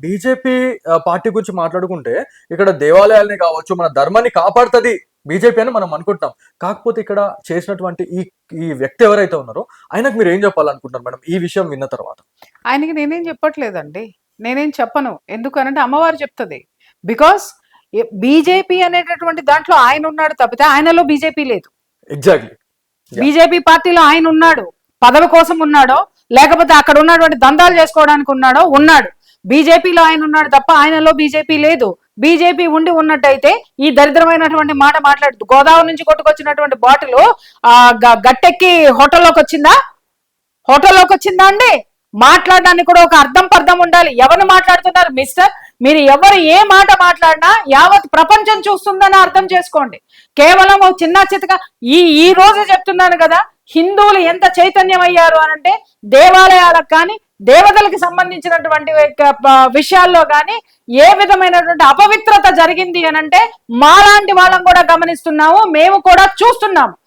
BJP party గురించి మాట్లాడుకుంటే ఇక్కడ దేవాలయాల్ని కావచ్చు, మన ధర్మాన్ని కాపాడుతది బీజేపీ అని మనం అనుకుంటున్నాం. కాకపోతే ఇక్కడ చేసినటువంటి ఈ ఈ వ్యక్తి ఎవరైతే ఉన్నారో ఆయనకు మీరు ఏం చెప్పాలనుకుంటున్నారు మేడం ఈ విషయం విన్న తర్వాత? ఆయనకి నేనేం చెప్పట్లేదండి. నేనేం చెప్పను. ఎందుకనంటే అమ్మవారు చెప్తది. బికాస్ బీజేపీ అనేటటువంటి దాంట్లో ఆయన ఉన్నాడు తప్పితే ఆయనలో బీజేపీ లేదు. ఎగ్జాక్ట్లీ. బీజేపీ పార్టీలో ఆయన ఉన్నాడు, పదవి కోసం ఉన్నాడో లేకపోతే అక్కడ ఉన్నటువంటి దందాలు చేసుకోవడానికి ఉన్నాడు. బీజేపీలో ఆయన ఉన్నాడు తప్ప ఆయనలో బీజేపీ లేదు. బీజేపీ ఉండి ఉన్నట్టయితే ఈ దరిద్రమైనటువంటి మాట మాట్లాడుతూ గోదావరి నుంచి కొట్టుకొచ్చినటువంటి బాటిల్ గట్టెక్కి హోటల్లోకి వచ్చిందా అండి? మాట్లాడడానికి కూడా ఒక అర్థం ఉండాలి. ఎవరు మాట్లాడుతున్నారు మిస్టర్? మీరు ఎవరు ఏ మాట మాట్లాడినా యావత్ ప్రపంచం చూస్తుందని అర్థం చేసుకోండి. కేవలం చిన్న చితక ఈ రోజు చెప్తున్నాను కదా, హిందువులు ఎంత చైతన్యం అయ్యారు అనంటే దేవాలయాలకు కానీ దేవతలకు సంబంధించినటువంటి విషయాల్లో కానీ ఏ విధమైనటువంటి అపవిత్రత జరిగింది అనంటే మాలాంటి వాళ్ళం కూడా గమనిస్తున్నాము, మేము కూడా చూస్తున్నాము.